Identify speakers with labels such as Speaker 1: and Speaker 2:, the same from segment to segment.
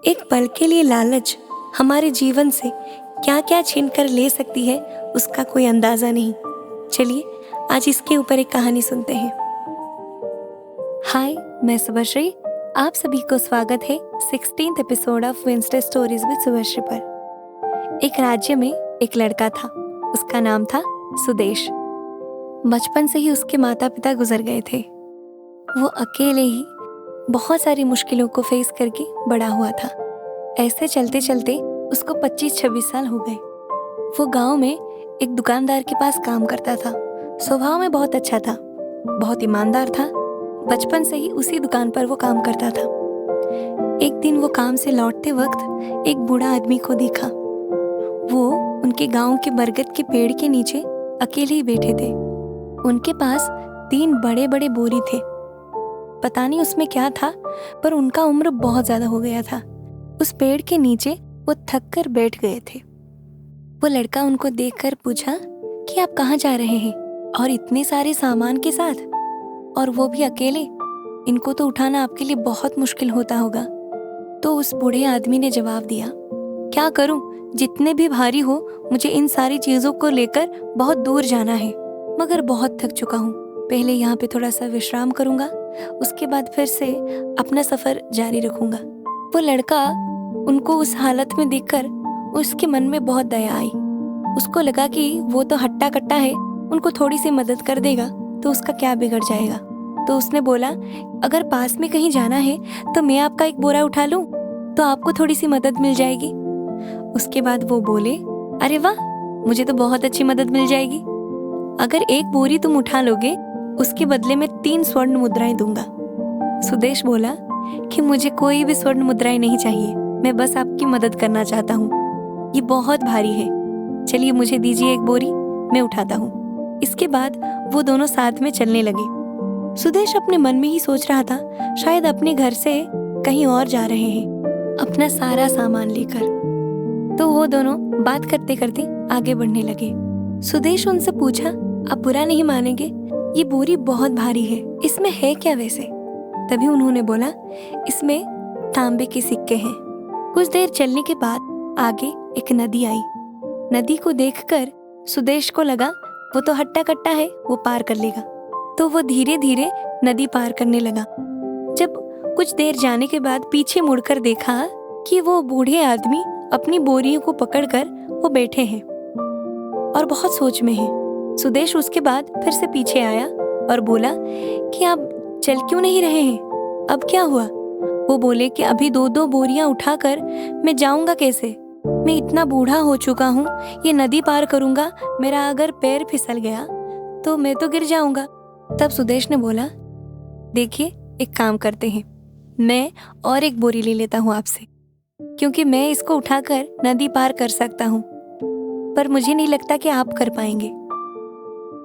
Speaker 1: एक पल के लिए लालच हमारे जीवन से क्या क्या छीन कर ले सकती है उसका कोई अंदाजा नहीं। चलिए आज इसके ऊपर एक कहानी सुनते हैं। हाय, मैं शुभश्री। आप सभी को स्वागत है 16th episode of Wednesday stories with Shubhashree पर। एक राज्य में एक लड़का था, उसका नाम था सुदेश। बचपन से ही उसके माता पिता गुजर गए थे। वो अकेले ही बहुत सारी मुश्किलों को फेस करके बड़ा हुआ था। ऐसे चलते चलते उसको 25-26 साल हो गए। वो गांव में एक दुकानदार के पास काम करता था। स्वभाव में बहुत अच्छा था, बहुत ईमानदार था। बचपन से ही उसी दुकान पर वो काम करता था। एक दिन वो काम से लौटते वक्त एक बूढ़ा आदमी को देखा। वो उनके गांव के बरगद के पेड़ के नीचे अकेले ही बैठे थे। उनके पास 3 बड़े बड़े बोरी थे। पता नहीं उसमें क्या था, पर उनका उम्र बहुत ज्यादा हो गया था। उस पेड़ के नीचे वो थक कर बैठ गए थे। वो लड़का उनको देखकर पूछा कि आप कहाँ जा रहे हैं और इतने सारे सामान के साथ, और वो भी अकेले। इनको तो उठाना आपके लिए बहुत मुश्किल होता होगा। तो उस बूढ़े आदमी ने जवाब दिया, क्या करूं, जितने भी भारी हो, मुझे इन सारी चीजों को लेकर बहुत दूर जाना है, मगर बहुत थक चुका हूँ। पहले यहाँ पे थोड़ा सा विश्राम करूंगा, उसके बाद फिर से अपना सफर जारी रखूंगा। वो लड़का उनको उस हालत में देखकर उसके मन में बहुत दया आई। उसको लगा कि वो तो हट्टा कट्टा है, उनको थोड़ी सी मदद कर देगा तो उसका क्या बिगड़ जाएगा। तो उसने बोला, अगर पास में कहीं जाना है तो मैं आपका एक बोरा उठा लूं तो आपको थोड़ी सी मदद मिल जाएगी। उसके बाद वो बोले, अरे वाह, मुझे तो बहुत अच्छी मदद मिल जाएगी। अगर एक बोरी तुम उठा लोगे, उसके बदले में 3 स्वर्ण मुद्राएं दूंगा। सुदेश बोला कि मुझे कोई भी स्वर्ण मुद्राएं नहीं चाहिए, मैं बस आपकी मदद करना चाहता हूँ। ये बहुत भारी है, चलिए मुझे दीजिए एक बोरी, मैं उठाता हूँ। इसके बाद वो दोनों साथ में चलने लगे। सुदेश अपने मन में ही सोच रहा था, शायद अपने घर से कहीं और जा रहे हैं अपना सारा सामान लेकर। तो वो दोनों बात करते करते आगे बढ़ने लगे। सुदेश उनसे पूछा, आप बुरा नहीं मानेंगे, ये बोरी बहुत भारी है, इसमें है क्या वैसे? तभी उन्होंने बोला, इसमें तांबे के सिक्के हैं। कुछ देर चलने के बाद आगे एक नदी आई। नदी को देखकर सुदेश को लगा वो तो हट्टा कट्टा है, वो पार कर लेगा। तो वो धीरे धीरे नदी पार करने लगा। जब कुछ देर जाने के बाद पीछे मुड़कर देखा कि वो बूढ़े आदमी अपनी बोरियों को पकड़कर वो बैठे हैं और बहुत सोच में हैं। सुदेश उसके बाद फिर से पीछे आया और बोला कि आप चल क्यों नहीं रहे हैं, अब क्या हुआ? वो बोले कि अभी 2-2 बोरियां उठाकर मैं जाऊंगा कैसे? मैं इतना बूढ़ा हो चुका हूँ, ये नदी पार करूंगा, मेरा अगर पैर फिसल गया तो मैं तो गिर जाऊंगा। तब सुदेश ने बोला, देखिए एक काम करते हैं, मैं और एक बोरी ले लेता हूँ आपसे, क्योंकि मैं इसको उठाकर नदी पार कर सकता हूँ, पर मुझे नहीं लगता कि आप कर पाएंगे।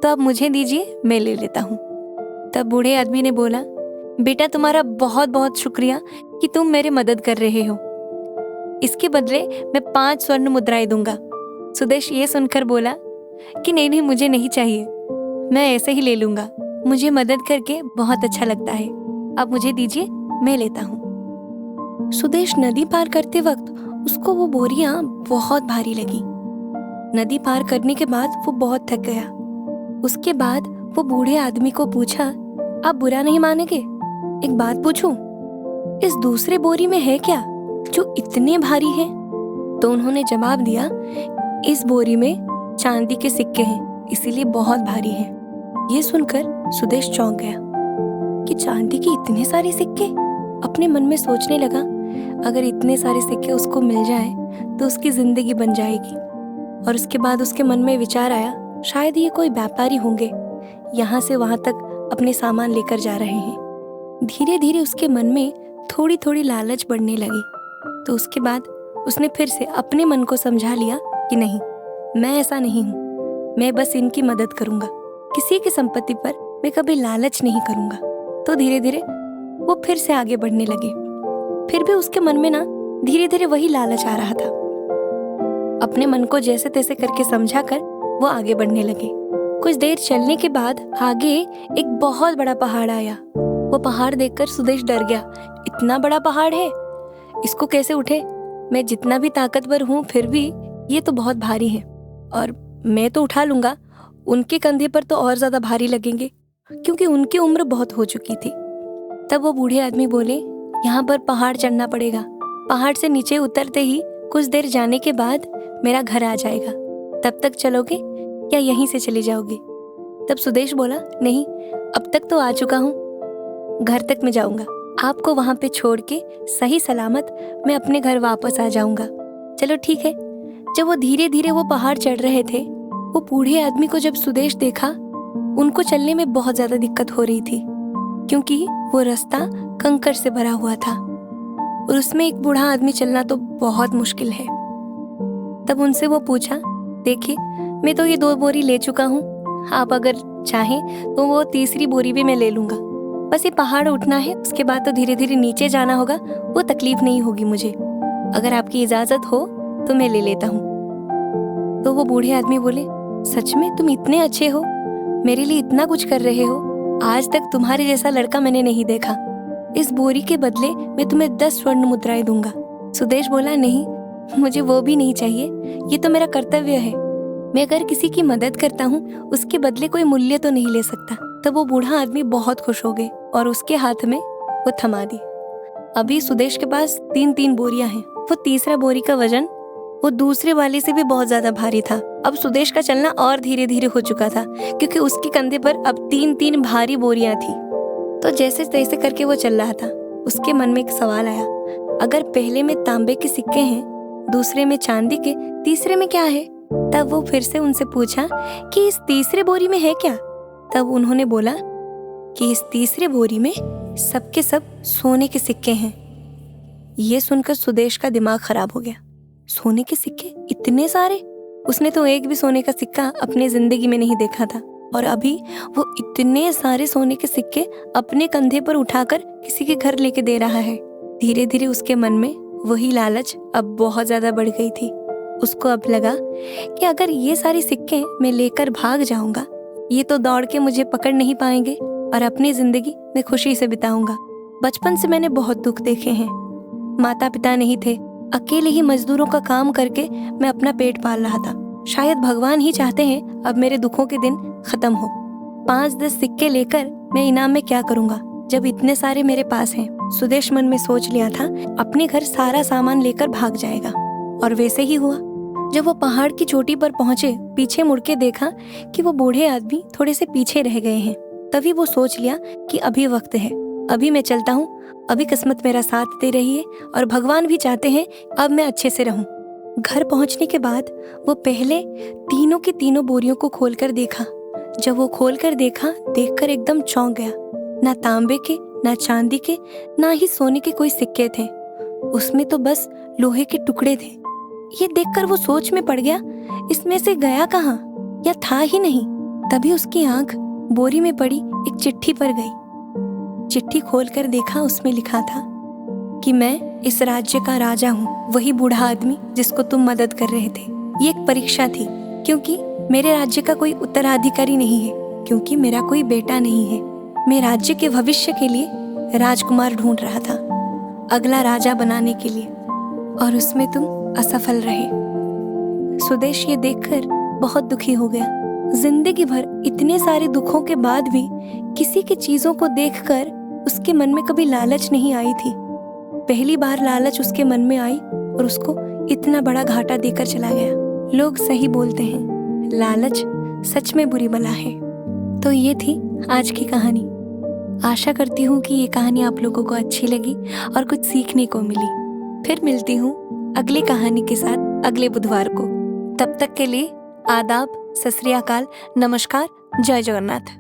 Speaker 1: तो अब मुझे दीजिए, मैं ले लेता हूँ। तब बूढ़े आदमी ने बोला, बेटा तुम्हारा बहुत बहुत शुक्रिया कि तुम मेरी मदद कर रहे हो, इसके बदले मैं 5 स्वर्ण मुद्राएं दूंगा। सुदेश ये सुनकर बोला कि नहीं, मुझे नहीं चाहिए, मैं ऐसे ही ले लूंगा, मुझे मदद करके बहुत अच्छा लगता है, अब मुझे दीजिए, मैं लेता हूँ। सुदेश नदी पार करते वक्त उसको वो बोरियां बहुत भारी लगी। नदी पार करने के बाद वो बहुत थक गया। उसके बाद वो बूढ़े आदमी को पूछा, आप बुरा नहीं मानेंगे, एक बात पूछूं, इस दूसरे बोरी में है क्या जो इतने भारी है? तो उन्होंने जवाब दिया, इस बोरी में चांदी के सिक्के हैं, इसीलिए बहुत भारी है। ये सुनकर सुदेश चौंक गया कि चांदी के इतने सारे सिक्के। अपने मन में सोचने लगा, अगर इतने सारे सिक्के उसको मिल जाए तो उसकी जिंदगी बन जाएगी। और उसके बाद उसके मन में विचार आया, शायद ये कोई व्यापारी होंगे, यहाँ से वहां तक अपने सामान लेकर जा रहे हैं। धीरे धीरे उसके मन में थोड़ी थोड़ी लालच बढ़ने लगी। तो उसके बाद उसने फिर से अपने मन को समझा लिया कि नहीं, मैं ऐसा नहीं हूँ, मैं बस इनकी मदद करूंगा, किसी की संपत्ति पर मैं कभी लालच नहीं करूंगा। तो धीरे धीरे वो फिर से आगे बढ़ने लगे। फिर भी उसके मन में ना धीरे धीरे वही लालच आ रहा था। अपने मन को जैसे तैसे करके समझा कर वो आगे बढ़ने लगे। कुछ देर चलने के बाद आगे एक बहुत बड़ा पहाड़ आया। वो पहाड़ देखकर सुदेश डर गया। इतना बड़ा पहाड़ है, इसको कैसे उठे? मैं जितना भी ताकतवर हूँ फिर भी ये तो बहुत भारी है, और मैं तो उठा लूंगा, उनके कंधे पर तो और ज्यादा भारी लगेंगे क्योंकि उनकी उम्र बहुत हो चुकी थी। तब वो बूढ़े आदमी बोले, यहाँ पर पहाड़ चढ़ना पड़ेगा, पहाड़ से नीचे उतरते ही कुछ देर जाने के बाद मेरा घर आ जाएगा, तब तक चलोगे या यहीं से चले जाओगे? तब सुदेश बोला, नहीं, अब तक तो आ चुका हूँ, घर तक मैं जाऊंगा, आपको वहां पे छोड़ के सही सलामत मैं अपने घर वापस आ जाऊंगा। चलो ठीक है। जब वो धीरे धीरे वो पहाड़ चढ़ रहे थे, वो बूढ़े आदमी को जब सुदेश देखा, उनको चलने में बहुत ज्यादा दिक्कत हो रही थी क्योंकि वो रास्ता कंकड़ से भरा हुआ था और उसमें एक बूढ़ा आदमी चलना तो बहुत मुश्किल है। तब उनसे वो पूछा, देखिए मैं तो ये 2 बोरी ले चुका हूँ, आप अगर चाहें तो वो तीसरी बोरी भी मैं ले लूंगा, बस ये पहाड़ उठना है, उसके बाद तो धीरे धीरे नीचे जाना होगा, वो तकलीफ नहीं होगी मुझे, अगर आपकी इजाजत हो तो मैं ले लेता हूँ। तो वो बूढ़े आदमी बोले, सच में तुम इतने अच्छे हो, मेरे लिए इतना कुछ कर रहे हो, आज तक तुम्हारे जैसा लड़का मैंने नहीं देखा, इस बोरी के बदले मैं तुम्हें 10 स्वर्ण मुद्राएं दूंगा। सुदेश बोला, नहीं, मुझे वो भी नहीं चाहिए, ये तो मेरा कर्तव्य है, मैं अगर किसी की मदद करता हूँ उसके बदले कोई मूल्य तो नहीं ले सकता। तब वो बूढ़ा आदमी बहुत खुश हो गए और उसके हाथ में वो थमा दी। अभी सुदेश के पास 3-3 बोरियां हैं, वो तीसरा बोरी का वजन वो दूसरे वाले से भी बहुत ज्यादा भारी था। अब सुदेश का चलना और धीरे धीरे हो चुका था क्योंकि उसके कंधे पर अब 3-3 भारी बोरियां थी। तो जैसे तैसे करके वो चल रहा था, उसके मन में एक सवाल आया, अगर पहले में तांबे के सिक्के हैं, दूसरे में चांदी के, तीसरे में क्या है? तब वो फिर से उनसे पूछा कि इस तीसरे बोरी में है क्या? तब उन्होंने बोला कि इस तीसरे बोरी में सबके सब सोने के सिक्के हैं। ये सुनकर सुदेश का दिमाग खराब हो गया। सोने के सिक्के इतने सारे? उसने तो एक भी सोने का सिक्का अपने जिंदगी में नहीं देखा था, और अभी वो इतने सारे सोने के सिक्के अपने कंधे पर उठाकर किसी के घर लेके दे रहा है। धीरे धीरे उसके मन में वही लालच अब बहुत ज्यादा बढ़ गई थी। उसको अब लगा कि अगर ये सारे सिक्के मैं लेकर भाग जाऊंगा, ये तो दौड़ के मुझे पकड़ नहीं पाएंगे और अपनी जिंदगी मैं खुशी से बिताऊंगा। बचपन से मैंने बहुत दुख देखे हैं, माता पिता नहीं थे, अकेले ही मजदूरों का काम करके मैं अपना पेट पाल रहा था। शायद भगवान ही चाहते हैं अब मेरे दुखों के दिन खत्म हो। 5-10 सिक्के लेकर मैं इनाम में क्या करूंगा जब इतने सारे मेरे पास हैं। सुदेश मन में सोच लिया था अपने घर सारा सामान लेकर भाग जाएगा, और वैसे ही हुआ। जब वो पहाड़ की चोटी पर पहुंचे, पीछे मुड़ के देखा कि वो बूढ़े आदमी थोड़े से पीछे रह गए हैं। तभी वो सोच लिया कि अभी वक्त है, अभी मैं चलता हूँ, अभी किस्मत मेरा साथ दे रही है और भगवान भी चाहते हैं अब मैं अच्छे से रहूं। घर पहुंचने के बाद वो पहले तीनों की तीनों बोरियों को खोलकर देखा। जब वो खोलकर देखा, देखकर एकदम चौंक गया। ना तांबे के, ना चांदी के, ना ही सोने के कोई सिक्के थे, उसमें तो बस लोहे के टुकड़े थे। ये देखकर वो सोच में पड़ गया, इसमें से गया कहाँ, या था ही नहीं। तभी उसकी आंख बोरी में पड़ी एक चिट्ठी पर गई। चिट्ठी खोलकर देखा, उसमें लिखा था कि मैं इस राज्य का राजा हूँ, वही बूढ़ा आदमी जिसको तुम मदद कर रहे थे। ये एक परीक्षा थी क्योंकि मेरे राज्य का कोई उत्तराधिकारी नहीं है, क्योंकि मेरा कोई बेटा नहीं है। मैं राज्य के भविष्य के लिए राजकुमार ढूंढ रहा था, अगला राजा बनाने के लिए, और उसमें तुम असफल रहे। सुदेश ये देखकर बहुत दुखी हो गया। जिंदगी भर इतने सारे दुखों के बाद भी किसी की चीजों को देखकर उसके मन में कभी लालच नहीं आई थी। पहली बार लालच उसके मन में आई और उसको इतना बड़ा घाटा देकर चला गया। लोग सही बोलते हैं, लालच सच में बुरी बला है। तो ये थी आज की कहानी। आशा करती हूँ कि ये कहानी आप लोगों को अच्छी लगी और कुछ सीखने को मिली। फिर मिलती हूँ अगली कहानी के साथ अगले बुधवार को। तब तक के लिए आदाब, सत श्री अकाल, नमस्कार, जय जगन्नाथ।